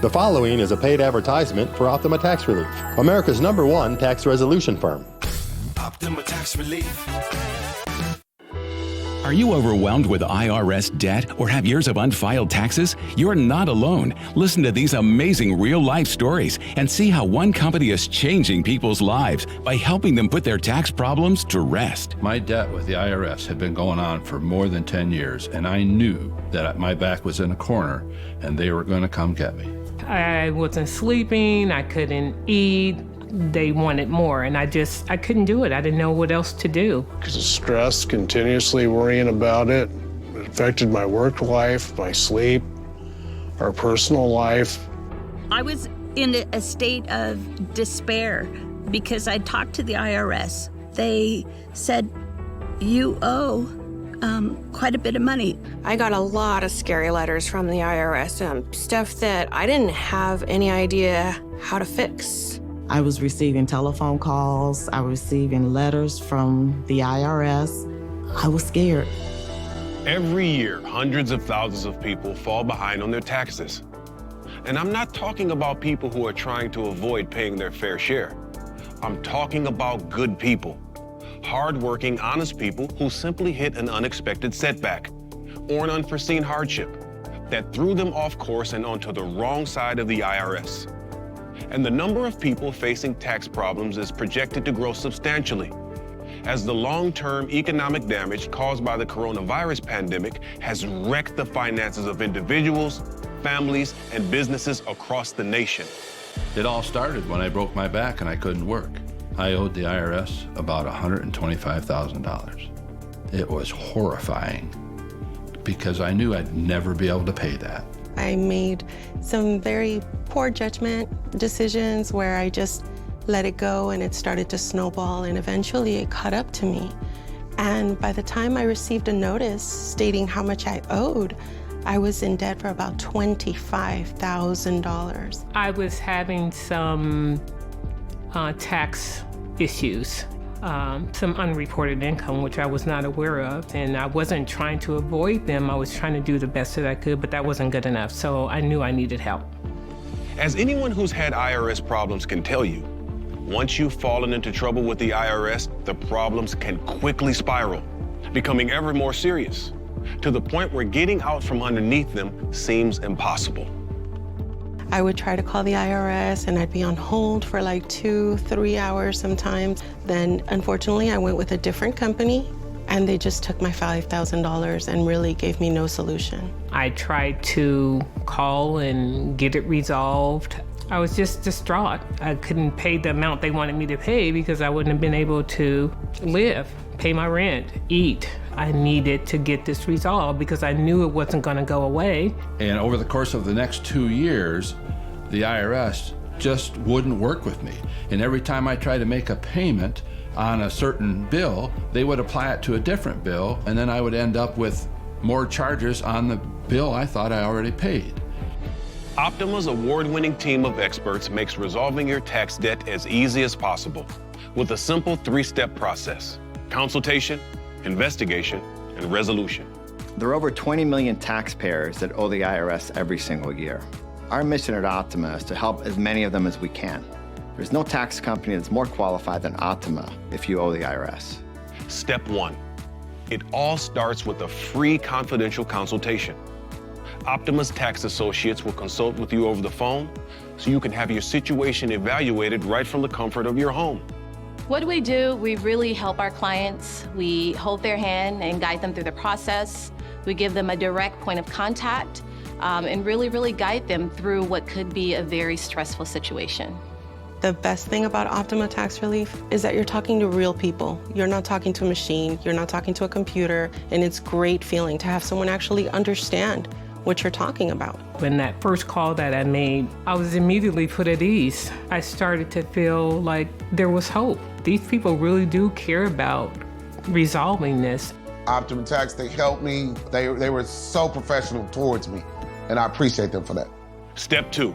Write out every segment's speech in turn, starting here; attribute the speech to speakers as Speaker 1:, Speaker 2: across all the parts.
Speaker 1: The following is a paid advertisement for Optima Tax Relief, America's #1 tax resolution firm.
Speaker 2: Optima Tax Relief.
Speaker 3: Are you overwhelmed with IRS debt or have years of unfiled taxes? You're not alone. Listen to these amazing real-life stories and see how one company is changing people's lives by helping them put their tax problems to rest.
Speaker 4: My debt with the IRS had been going on for more than 10 years, and I knew that my back was in a corner and they were going to come get me.
Speaker 5: I wasn't sleeping, I couldn't eat. They wanted more, and I couldn't do it. I didn't know what else to do.
Speaker 6: Because of stress, continuously worrying about it, it affected my work life, my sleep, our personal life.
Speaker 7: I was in a state of despair because I talked to the IRS. They said, you owe quite a bit of money.
Speaker 8: I got a lot of scary letters from the IRS, stuff that I didn't have any idea how to fix.
Speaker 9: I was receiving telephone calls, I was receiving letters from the IRS. I was scared.
Speaker 10: Every year, hundreds of thousands of people fall behind on their taxes. And I'm not talking about people who are trying to avoid paying their fair share. I'm talking about good people, hardworking, honest people who simply hit an unexpected setback or an unforeseen hardship that threw them off course and onto the wrong side of the IRS. And the number of people facing tax problems is projected to grow substantially as the long-term economic damage caused by the coronavirus pandemic has wrecked the finances of individuals, families, and businesses across the nation.
Speaker 4: It all started when I broke my back and I couldn't work. I owed the IRS about $125,000. It was horrifying because I knew I'd never be able to pay that.
Speaker 11: I made some very poor judgment decisions where I just let it go and it started to snowball, and eventually it caught up to me. And by the time I received a notice stating how much I owed, I was in debt for about $25,000.
Speaker 5: I was having some tax issues, some unreported income, which I was not aware of, and I wasn't trying to avoid them. I was trying to do the best that I could, but that wasn't good enough, so I knew I needed help.
Speaker 10: As anyone who's had IRS problems can tell you, once you've fallen into trouble with the IRS, the problems can quickly spiral, becoming ever more serious, to the point where getting out from underneath them seems impossible.
Speaker 11: I would try to call the IRS and I'd be on hold for like 2-3 hours sometimes. Then unfortunately I went with a different company and they just took my $5,000 and really gave me no solution.
Speaker 5: I tried to call and get it resolved. I was just distraught. I couldn't pay the amount they wanted me to pay because I wouldn't have been able to live, pay my rent, eat. I needed to get this resolved because I knew it wasn't going to go away.
Speaker 4: And over the course of the next 2 years, the IRS just wouldn't work with me. And every time I tried to make a payment on a certain bill, they would apply it to a different bill, and then I would end up with more charges on the bill I thought I already paid.
Speaker 10: Optima's award-winning team of experts makes resolving your tax debt as easy as possible with a simple 3-step process: consultation, investigation, and resolution.
Speaker 12: There are over 20 million taxpayers that owe the IRS every single year. Our mission at Optima is to help as many of them as we can. There's no tax company that's more qualified than Optima if you owe the IRS.
Speaker 10: Step 1. It all starts with a free confidential consultation. Optima's tax associates will consult with you over the phone so you can have your situation evaluated right from the comfort of your home.
Speaker 13: What do? We really help our clients. We hold their hand and guide them through the process. We give them a direct point of contact and really guide them through what could be a very stressful situation.
Speaker 11: The best thing about Optima Tax Relief is that you're talking to real people. You're not talking to a machine, you're not talking to a computer, and it's great feeling to have someone actually understand what you're talking about.
Speaker 5: When that first call that I made, I was immediately put at ease. I started to feel like there was hope. These people really do care about resolving this.
Speaker 14: Optima Tax, they helped me. They were so professional towards me, and I appreciate them for that.
Speaker 10: Step 2.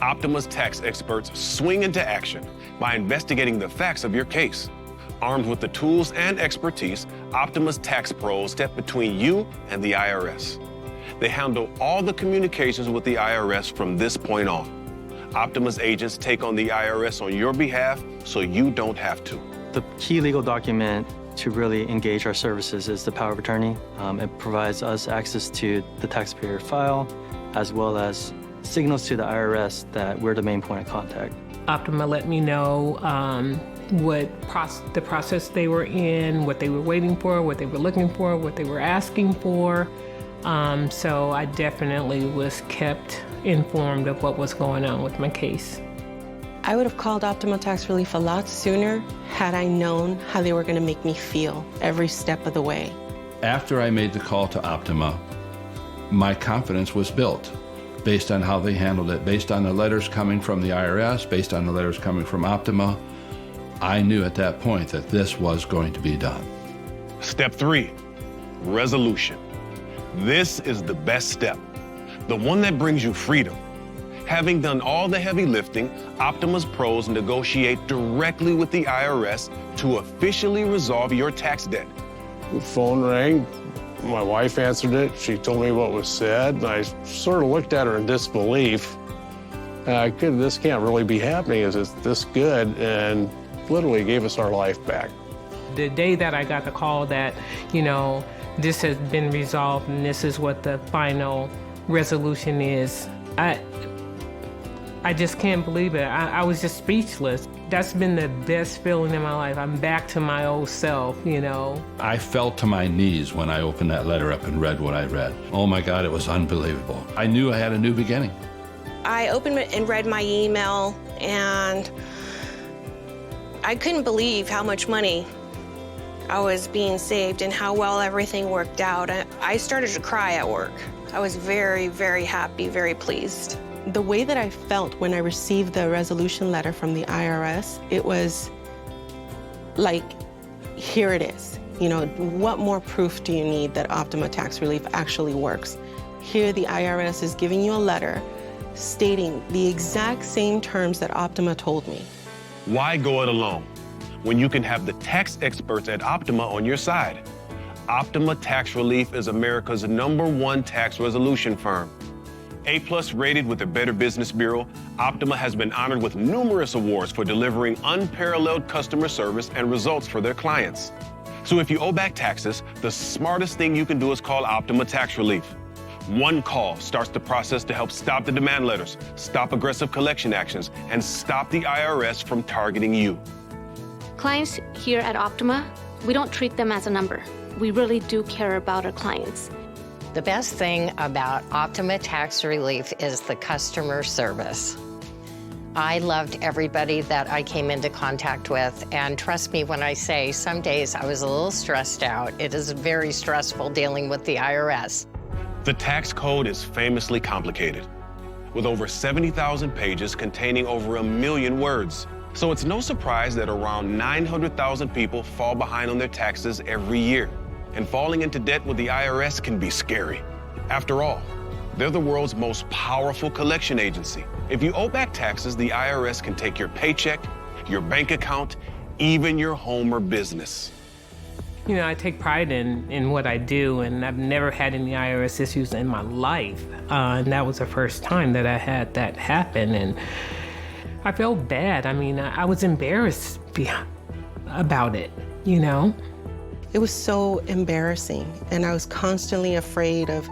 Speaker 10: Optima's tax experts swing into action by investigating the facts of your case. Armed with the tools and expertise, Optima's tax pros step between you and the IRS. They handle all the communications with the IRS from this point on. Optima's agents take on the IRS on your behalf so you don't have to.
Speaker 15: The key legal document to really engage our services is the power of attorney. It provides us access to the taxpayer file, as well as signals to the IRS that we're the main point of contact.
Speaker 5: Optima let me know what the process they were in, what they were waiting for, what they were looking for, what they were asking for. So I definitely was kept informed of what was going on with my case.
Speaker 11: I would have called Optima Tax Relief a lot sooner had I known how they were going to make me feel every step of the way.
Speaker 4: After I made the call to Optima, my confidence was built based on how they handled it, based on the letters coming from the IRS, based on the letters coming from Optima. I knew at that point that this was going to be done.
Speaker 10: Step 3, resolution. This is the best step, the one that brings you freedom. Having done all the heavy lifting, Optima's pros negotiate directly with the IRS to officially resolve your tax debt.
Speaker 6: The phone rang. My wife answered it. She told me what was said, and I sort of looked at her in disbelief. This can't really be happening. Is it this good? And literally gave us our life back.
Speaker 5: The day that I got the call that, this has been resolved and this is what the final resolution is, I just can't believe it. I was just speechless. That's been the best feeling in my life. I'm back to my old self,
Speaker 4: I fell to my knees when I opened that letter up and read what I read. Oh my God, it was unbelievable. I knew I had a new beginning.
Speaker 8: I opened it and read my email, and I couldn't believe how much money I was being saved and how well everything worked out. I started to cry at work. I was very, very happy, very pleased.
Speaker 11: The way that I felt when I received the resolution letter from the IRS, it was like, here it is. What more proof do you need that Optima Tax Relief actually works? Here the IRS is giving you a letter stating the exact same terms that Optima told me.
Speaker 10: Why go it alone when you can have the tax experts at Optima on your side? Optima Tax Relief is America's #1 tax resolution firm. A+ rated with the Better Business Bureau, Optima has been honored with numerous awards for delivering unparalleled customer service and results for their clients. So if you owe back taxes, the smartest thing you can do is call Optima Tax Relief. One call starts the process to help stop the demand letters, stop aggressive collection actions, and stop the IRS from targeting you.
Speaker 16: Clients here at Optima, we don't treat them as a number. We really do care about our clients.
Speaker 17: The best thing about Optima Tax Relief is the customer service. I loved everybody that I came into contact with, and trust me when I say some days I was a little stressed out. It is very stressful dealing with the IRS.
Speaker 10: The tax code is famously complicated, with over 70,000 pages containing over 1 million words. So it's no surprise that around 900,000 people fall behind on their taxes every year. And falling into debt with the IRS can be scary. After all, they're the world's most powerful collection agency. If you owe back taxes, the IRS can take your paycheck, your bank account, even your home or business.
Speaker 5: I take pride in what I do, and I've never had any IRS issues in my life. And that was the first time that I had that happen. And I felt bad. I was embarrassed about it,
Speaker 11: It was so embarrassing, and I was constantly afraid of,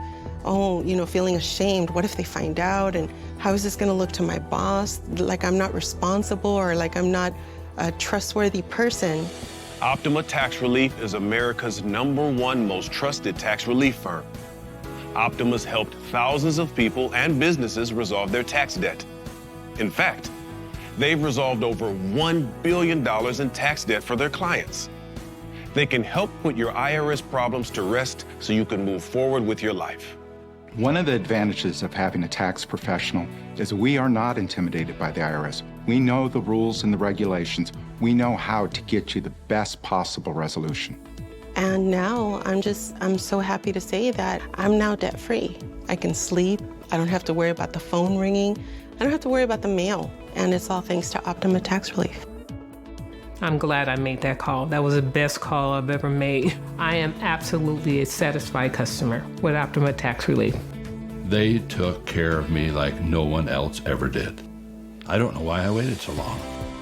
Speaker 11: feeling ashamed. What if they find out, and how is this gonna look to my boss? Like I'm not responsible, or like I'm not a trustworthy person.
Speaker 10: Optima Tax Relief is America's #1 most trusted tax relief firm. Optima's helped thousands of people and businesses resolve their tax debt. In fact, they've resolved over $1 billion in tax debt for their clients. They can help put your IRS problems to rest so you can move forward with your life.
Speaker 18: One of the advantages of having a tax professional is we are not intimidated by the IRS. We know the rules and the regulations. We know how to get you the best possible resolution.
Speaker 11: And now I'm so happy to say that I'm now debt-free. I can sleep. I don't have to worry about the phone ringing. I don't have to worry about the mail. And it's all thanks to Optima Tax Relief.
Speaker 5: I'm glad I made that call. That was the best call I've ever made. I am absolutely a satisfied customer with Optima Tax Relief.
Speaker 4: They took care of me like no one else ever did. I don't know why I waited so long.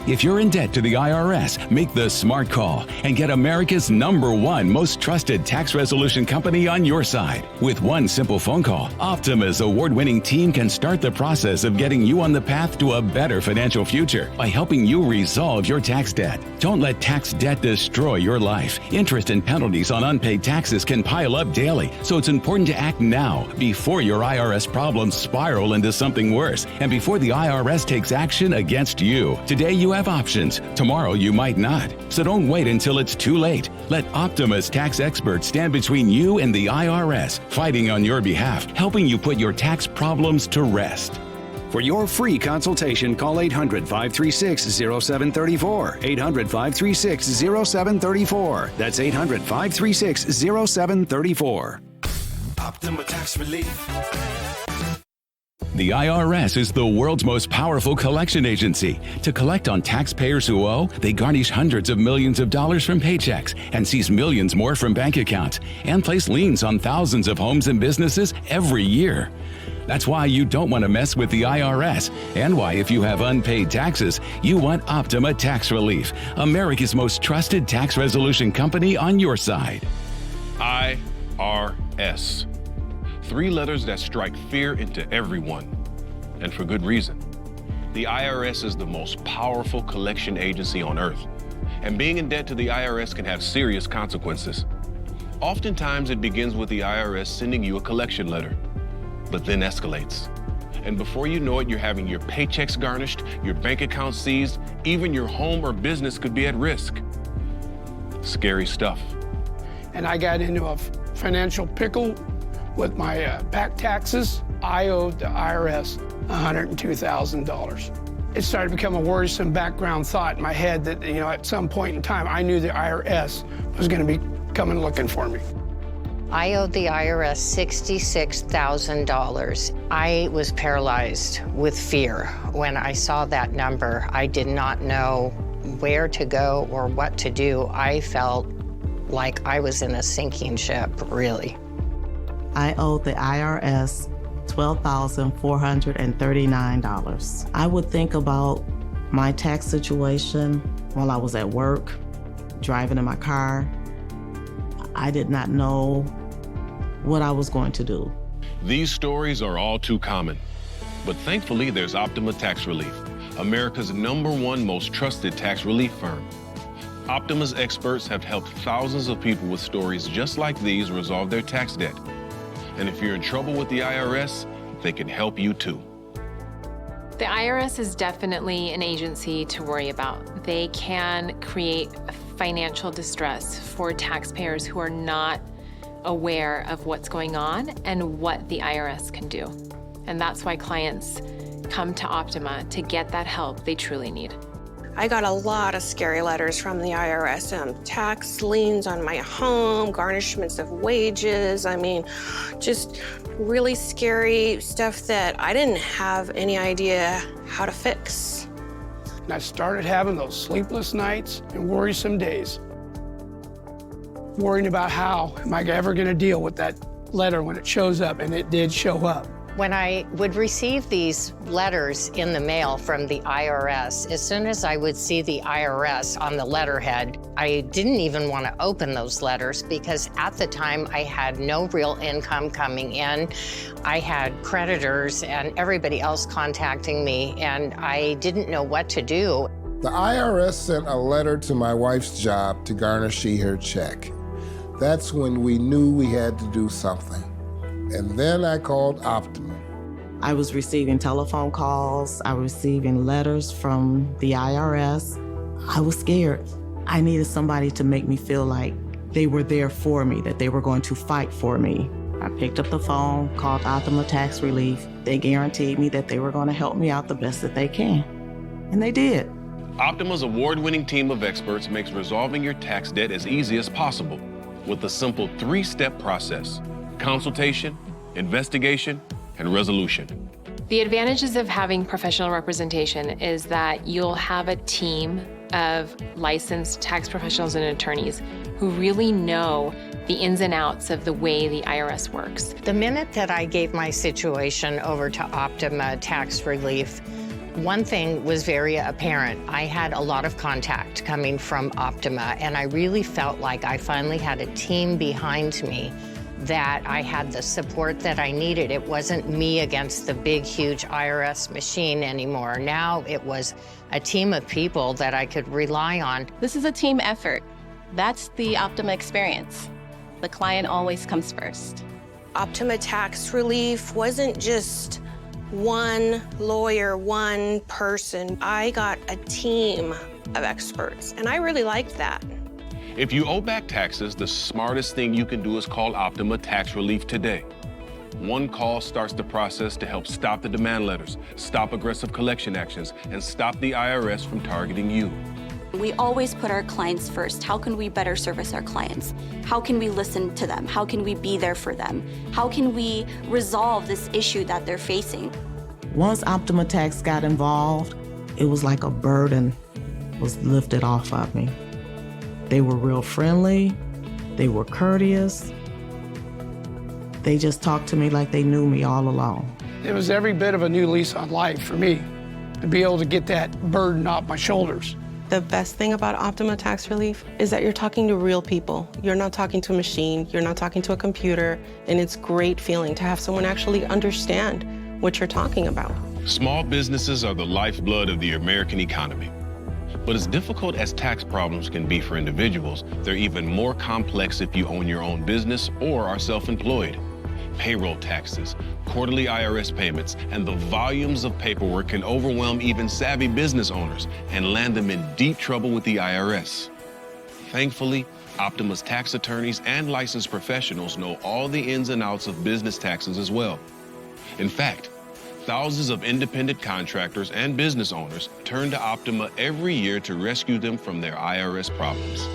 Speaker 3: If you're in debt to the IRS, make the smart call and get America's #1 most trusted tax resolution company on your side. With one simple phone call, Optima's award-winning team can start the process of getting you on the path to a better financial future by helping you resolve your tax debt. Don't let tax debt destroy your life. Interest and penalties on unpaid taxes can pile up daily, so it's important to act now before your IRS problems spiral into something worse and before the IRS takes action against you. Today you have options. Tomorrow you might not. So don't wait until it's too late. Let Optima's tax experts stand between you and the IRS, fighting on your behalf, helping you put your tax problems to rest.
Speaker 19: For your free consultation, call 800-536-0734. 800-536-0734. That's 800-536-0734.
Speaker 2: Optima Tax Relief.
Speaker 3: The IRS is the world's most powerful collection agency. To collect on taxpayers who owe, they garnish hundreds of millions of dollars from paychecks and seize millions more from bank accounts and place liens on thousands of homes and businesses every year. That's why you don't want to mess with the IRS, and why, if you have unpaid taxes, you want Optima Tax Relief, America's most trusted tax resolution company on your side.
Speaker 10: IRS. 3 letters that strike fear into everyone, and for good reason. The IRS is the most powerful collection agency on earth, and being in debt to the IRS can have serious consequences. Oftentimes, it begins with the IRS sending you a collection letter, but then escalates. And before you know it, you're having your paychecks garnished, your bank account seized, even your home or business could be at risk. Scary stuff.
Speaker 20: And I got into a financial pickle with my back taxes. I owed the IRS $102,000. It started to become a worrisome background thought in my head that, at some point in time, I knew the IRS was going to be coming looking for me.
Speaker 17: I owed the IRS $66,000. I was paralyzed with fear when I saw that number. I did not know where to go or what to do. I felt like I was in a sinking ship, really.
Speaker 9: I owed the IRS $12,439. I would think about my tax situation while I was at work, driving in my car. I did not know what I was going to do.
Speaker 10: These stories are all too common, but thankfully there's Optima Tax Relief, America's #1 most trusted tax relief firm. Optima's experts have helped thousands of people with stories just like these resolve their tax debt. And if you're in trouble with the IRS, they can help you too.
Speaker 21: The IRS is definitely an agency to worry about. They can create financial distress for taxpayers who are not aware of what's going on and what the IRS can do. And that's why clients come to Optima to get that help they truly need.
Speaker 8: I got a lot of scary letters from the IRS, tax liens on my home, garnishments of wages. Just really scary stuff that I didn't have any idea how to fix.
Speaker 20: And I started having those sleepless nights and worrisome days, worrying about how am I ever going to deal with that letter when it shows up, and it did show up.
Speaker 17: When I would receive these letters in the mail from the IRS, as soon as I would see the IRS on the letterhead, I didn't even want to open those letters because at the time I had no real income coming in. I had creditors and everybody else contacting me, and I didn't know what to do.
Speaker 22: The IRS sent a letter to my wife's job to garnish her check. That's when we knew we had to do something. And then I called Optima.
Speaker 9: I was receiving telephone calls. I was receiving letters from the IRS. I was scared. I needed somebody to make me feel like they were there for me, that they were going to fight for me. I picked up the phone, called Optima Tax Relief. They guaranteed me that they were going to help me out the best that they can. And they did.
Speaker 10: Optima's award-winning team of experts makes resolving your tax debt as easy as possible with a simple 3-step process: consultation, investigation, and resolution.
Speaker 21: The advantages of having professional representation is that you'll have a team of licensed tax professionals and attorneys who really know the ins and outs of the way the IRS works.
Speaker 17: The minute that I gave my situation over to Optima Tax Relief, one thing was very apparent. I had a lot of contact coming from Optima, and I really felt like I finally had a team behind me, that I had the support that I needed. It wasn't me against the big, huge IRS machine anymore. Now it was a team of people that I could rely on.
Speaker 13: This is a team effort. That's the Optima experience. The client always comes first.
Speaker 8: Optima Tax Relief wasn't just one lawyer, one person. I got a team of experts, and I really liked that.
Speaker 10: If you owe back taxes, the smartest thing you can do is call Optima Tax Relief today. One call starts the process to help stop the demand letters, stop aggressive collection actions, and stop the IRS from targeting you.
Speaker 1: We always put our clients first. How can we better service our clients? How can we listen to them? How can we be there for them? How can we resolve this issue that they're facing?
Speaker 9: Once Optima Tax got involved, it was like a burden was lifted off of me. They were real friendly. They were courteous. They just talked to me like they knew me all along.
Speaker 20: It was every bit of a new lease on life for me to be able to get that burden off my shoulders.
Speaker 11: The best thing about Optima Tax Relief is that you're talking to real people. You're not talking to a machine, you're not talking to a computer, and it's a great feeling to have someone actually understand what you're talking about.
Speaker 10: Small businesses are the lifeblood of the American economy. But as difficult as tax problems can be for individuals, they're even more complex if you own your own business or are self-employed. Payroll taxes, quarterly IRS payments, and the volumes of paperwork can overwhelm even savvy business owners and land them in deep trouble with the IRS. Thankfully, Optima's tax attorneys and licensed professionals know all the ins and outs of business taxes as well. In fact, thousands of independent contractors and business owners turn to Optima every year to rescue them from their IRS problems.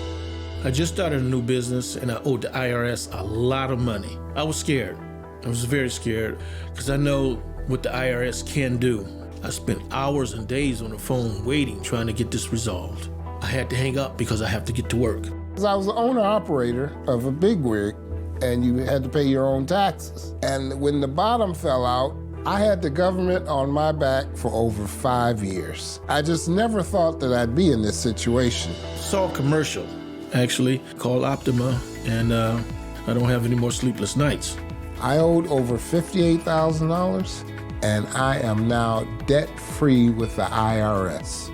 Speaker 7: I just started a new business and I owed the IRS a lot of money. I was scared. I was very scared because I know what the IRS can do. I spent hours and days on the phone waiting, trying to get this resolved. I had to hang up because I have to get to work.
Speaker 22: I was the owner-operator of a bigwig, and you had to pay your own taxes. And when the bottom fell out, I had the government on my back for over 5 years. I just never thought that I'd be in this situation.
Speaker 7: Saw a commercial, actually, called Optima, and I don't have any more sleepless nights.
Speaker 22: I owed over $58,000, and I am now debt-free with the IRS.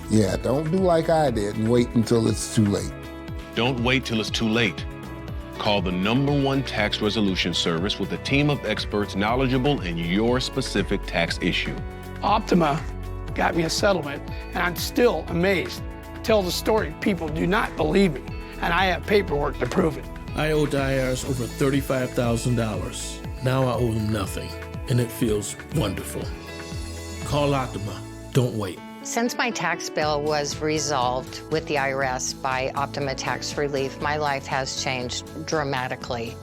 Speaker 22: Yeah, don't do like I did and wait until it's too late.
Speaker 10: Don't wait till it's too late. Call the #1 tax resolution service with a team of experts knowledgeable in your specific tax issue.
Speaker 20: Optima got me a settlement, and I'm still amazed. I tell the story, people do not believe me, and I have paperwork to prove it.
Speaker 7: I owed the IRS over $35,000. Now I owe them nothing, and it feels wonderful. Call Optima. Don't wait.
Speaker 17: Since my tax bill was resolved with the IRS by Optima Tax Relief, my life has changed dramatically.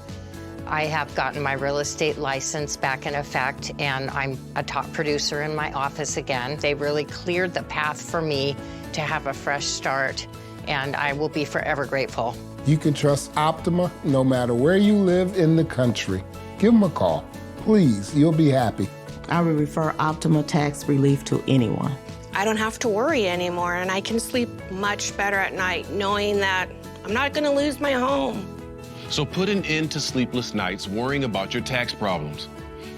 Speaker 17: I have gotten my real estate license back in effect, and I'm a top producer in my office again. They really cleared the path for me to have a fresh start, and I will be forever grateful.
Speaker 22: You can trust Optima no matter where you live in the country. Give them a call. Please, you'll be happy.
Speaker 9: I would refer Optima Tax Relief to anyone.
Speaker 8: I don't have to worry anymore, and I can sleep much better at night knowing that I'm not going to lose my home.
Speaker 10: So put an end to sleepless nights worrying about your tax problems.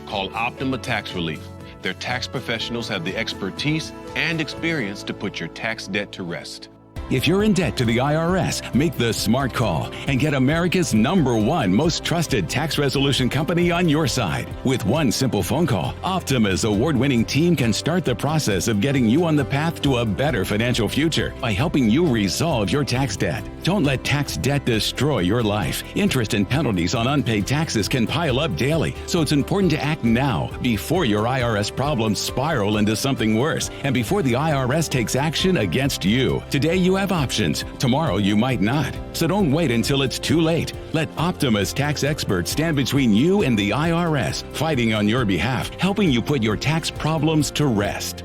Speaker 10: Call Optima Tax Relief. Their tax professionals have the expertise and experience to put your tax debt to rest.
Speaker 3: If you're in debt to the IRS, make the smart call and get America's #1 most trusted tax resolution company on your side. With one simple phone call, Optima's award-winning team can start the process of getting you on the path to a better financial future by helping you resolve your tax debt. Don't let tax debt destroy your life. Interest and penalties on unpaid taxes can pile up daily, so it's important to act now before your IRS problems spiral into something worse and before the IRS takes action against you. Today you have options. Tomorrow you might not. So don't wait until it's too late. Let Optima's tax experts stand between you and the IRS, fighting on your behalf, helping you put your tax problems to rest.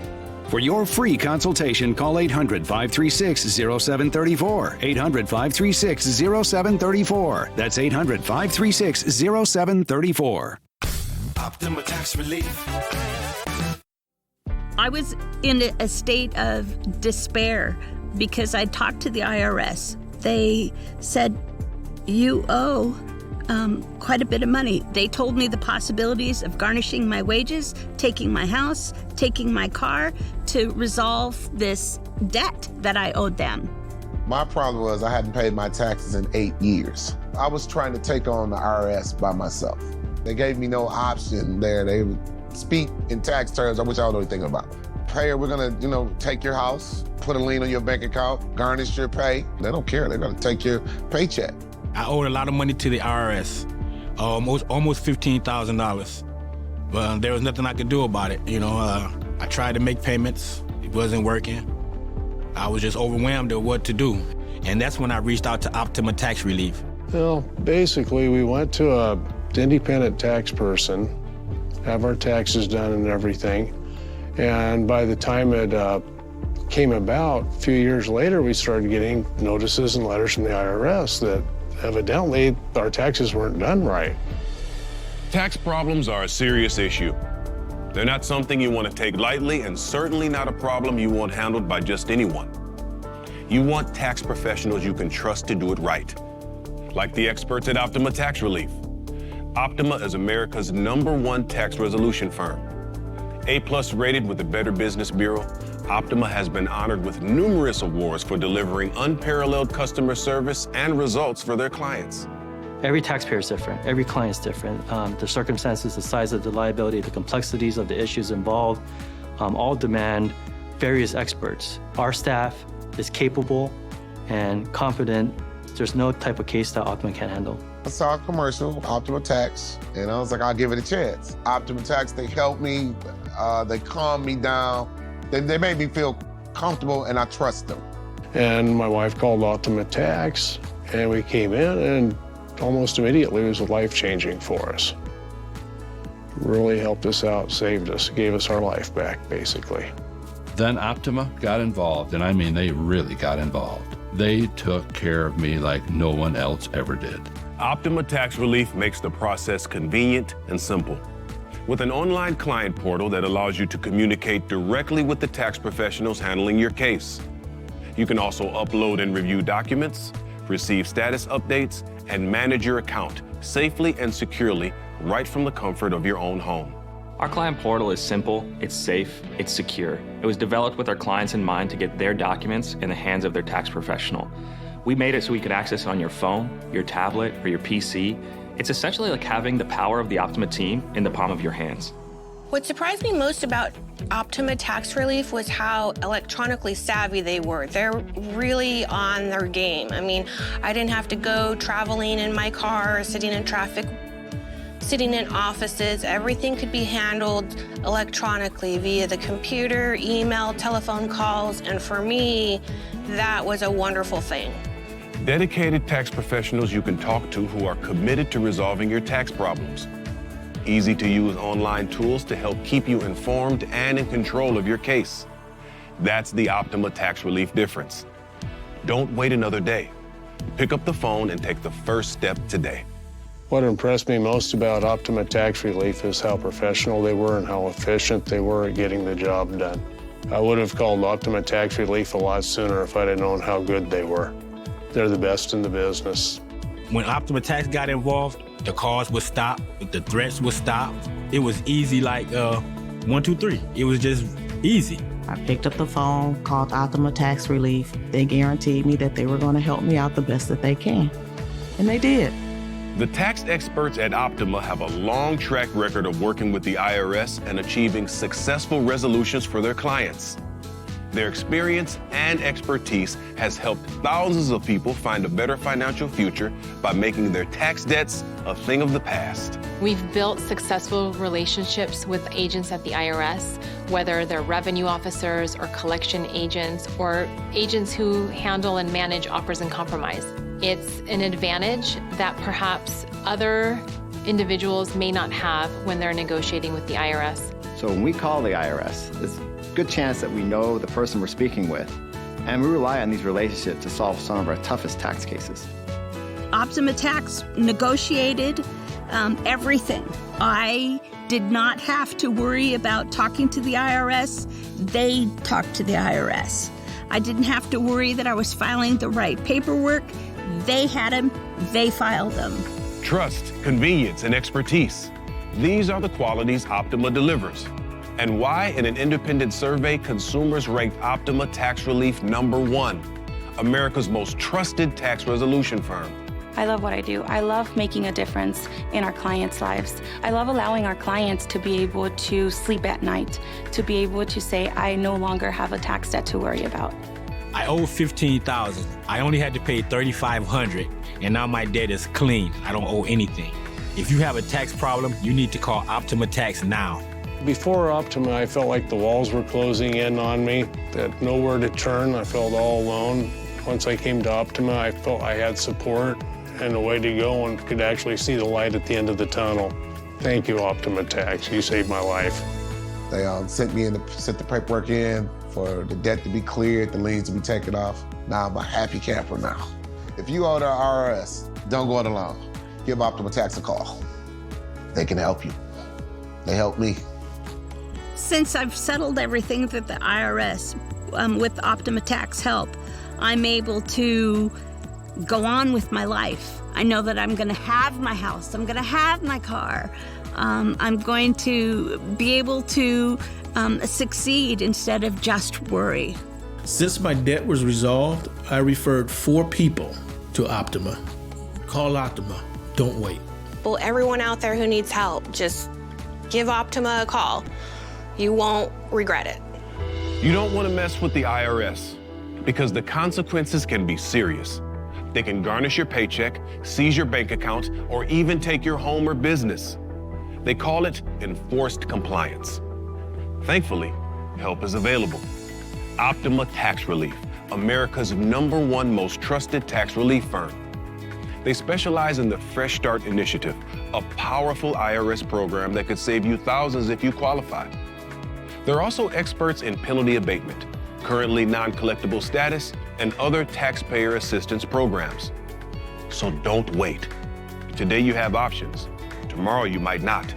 Speaker 19: For your free consultation, call 800-536-0734. 800-536-0734. That's 800-536-0734.
Speaker 2: Optima Tax Relief.
Speaker 12: I was in a state of despair because I talked to the IRS. They said, you owe quite a bit of money. They told me the possibilities of garnishing my wages, taking my house, taking my car to resolve this debt that I owed them.
Speaker 14: My problem was I hadn't paid my taxes in 8 years. I was trying to take on the IRS by myself. They gave me no option there. They would speak in tax terms, which I don't know anything about. Hey, we're gonna, take your house, put a lien on your bank account, garnish your pay. They don't care. They're gonna take your paycheck.
Speaker 23: I owed a lot of money to the IRS, almost $15,000. But there was nothing I could do about it. I tried to make payments. It wasn't working. I was just overwhelmed at what to do. And that's when I reached out to Optima Tax Relief.
Speaker 6: Well, basically, we went to an independent tax person, have our taxes done and everything. And by the time it came about, a few years later, we started getting notices and letters from the IRS that evidently our taxes weren't done right.
Speaker 10: Tax problems are a serious issue. They're not something you want to take lightly, and certainly not a problem you want handled by just anyone. You want tax professionals you can trust to do it right, like the experts at Optima Tax Relief. Optima is America's #1 tax resolution firm. A+ rated with the Better Business Bureau, Optima has been honored with numerous awards for delivering unparalleled customer service and results for their clients.
Speaker 15: Every taxpayer is different. Every client is different. The circumstances, the size of the liability, the complexities of the issues involved, all demand various experts. Our staff is capable and confident. There's no type of case that Optima can't handle.
Speaker 14: I saw a commercial, Optima Tax, and I was like, I'll give it a chance. Optima Tax, they helped me, they calmed me down. They made me feel comfortable, and I trust them.
Speaker 6: And my wife called Optima Tax, and we came in, and almost immediately it was life-changing for us. Really helped us out, saved us, gave us our life back, basically.
Speaker 4: Then Optima got involved, and I mean, they really got involved. They took care of me like no one else ever did.
Speaker 10: Optima Tax Relief makes the process convenient and simple. With an online client portal that allows you to communicate directly with the tax professionals handling your case. You can also upload and review documents, receive status updates, and manage your account safely and securely right from the comfort of your own home.
Speaker 24: Our client portal is simple, it's safe, it's secure. It was developed with our clients in mind to get their documents in the hands of their tax professional. We made it so we could access it on your phone, your tablet, or your PC. It's essentially like having the power of the Optima team in the palm of your hands.
Speaker 8: What surprised me most about Optima Tax Relief was how electronically savvy they were. They're really on their game. I mean, I didn't have to go traveling in my car, sitting in traffic, sitting in offices. Everything could be handled electronically via the computer, email, telephone calls, and for me, that was a wonderful thing.
Speaker 10: Dedicated tax professionals you can talk to who are committed to resolving your tax problems. Easy-to-use online tools to help keep you informed and in control of your case. That's the Optima Tax Relief difference. Don't wait another day. Pick up the phone and take the first step today.
Speaker 6: What impressed me most about Optima Tax Relief is how professional they were and how efficient they were at getting the job done. I would have called Optima Tax Relief a lot sooner if I'd have known how good they were. They're the best in the business.
Speaker 23: When Optima Tax got involved, the calls would stop, the threats would stop. It was easy like 1, 2, 3. It was just easy.
Speaker 9: I picked up the phone, called Optima Tax Relief. They guaranteed me that they were going to help me out the best that they can. And they did.
Speaker 10: The tax experts at Optima have a long track record of working with the IRS and achieving successful resolutions for their clients. Their experience and expertise has helped thousands of people find a better financial future by making their tax debts a thing of the past.
Speaker 21: We've built successful relationships with agents at the IRS, whether they're revenue officers or collection agents or agents who handle and manage offers in compromise. It's an advantage that perhaps other individuals may not have when they're negotiating with the IRS.
Speaker 25: So when we call the IRS, it's
Speaker 5: good chance that we know the person we're speaking with, and we rely on these relationships to solve some of our toughest tax cases.
Speaker 12: Optima Tax negotiated everything. I did not have to worry about talking to the IRS. They talked to the IRS. I didn't have to worry that I was filing the right paperwork. They had them. They filed them.
Speaker 10: Trust, convenience, and expertise. These are the qualities Optima delivers. And why, in an independent survey, consumers ranked Optima Tax Relief #1, America's most trusted tax resolution firm.
Speaker 13: I love what I do. I love making a difference in our clients' lives. I love allowing our clients to be able to sleep at night, to be able to say, I no longer have a tax debt to worry about.
Speaker 23: I owe $15,000. I only had to pay $3,500, and now my debt is clean. I don't owe anything. If you have a tax problem, you need to call Optima Tax now.
Speaker 6: Before Optima, I felt like the walls were closing in on me, that nowhere to turn. I felt all alone. Once I came to Optima, I felt I had support and a way to go and could actually see the light at the end of the tunnel. Thank you, Optima Tax. You saved my life.
Speaker 14: They sent the paperwork in for the debt to be cleared, the liens to be taken off. Now I'm a happy camper now. If you owe the IRS, don't go it alone. Give Optima Tax a call. They can help you. They helped me.
Speaker 12: Since I've settled everything with the IRS, with Optima Tax help, I'm able to go on with my life. I know that I'm going to have my house. I'm going to have my car. I'm going to be able to succeed instead of just worry.
Speaker 7: Since my debt was resolved, I referred 4 people to Optima. Call Optima. Don't wait.
Speaker 8: Well, everyone out there who needs help, just give Optima a call. You won't regret it.
Speaker 10: You don't want to mess with the IRS because the consequences can be serious. They can garnish your paycheck, seize your bank account, or even take your home or business. They call it enforced compliance. Thankfully, help is available. Optima Tax Relief, America's #1 most trusted tax relief firm. They specialize in the Fresh Start Initiative, a powerful IRS program that could save you thousands if you qualify. They're also experts in penalty abatement, currently non-collectible status, and other taxpayer assistance programs. So don't wait. Today you have options. Tomorrow you might not.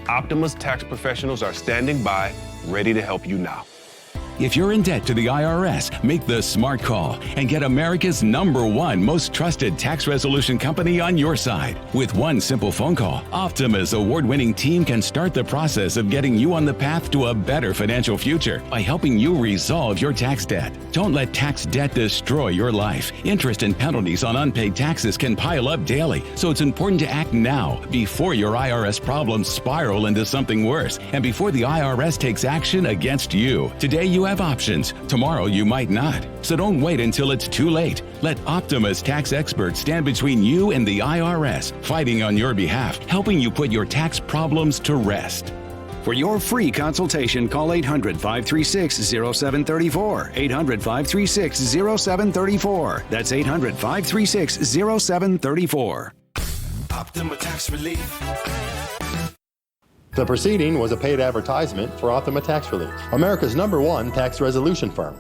Speaker 10: Optima's tax professionals are standing by, ready to help you now.
Speaker 3: If you're in debt to the IRS, make the smart call and get America's #1 most trusted tax resolution company on your side. With one simple phone call, Optima's award-winning team can start the process of getting you on the path to a better financial future by helping you resolve your tax debt. Don't let tax debt destroy your life. Interest and penalties on unpaid taxes can pile up daily, so it's important to act now before your IRS problems spiral into something worse and before the IRS takes action against you. Today you have options. Tomorrow you might not. So don't wait until it's too late. Let Optima's tax experts stand between you and the IRS, fighting on your behalf, helping you put your tax problems to rest.
Speaker 19: For your free consultation, call 800-536-0734. 800-536-0734. That's 800-536-0734.
Speaker 2: Optima Tax Relief.
Speaker 16: The proceeding was a paid advertisement for Optima Tax Relief, America's #1 tax resolution firm.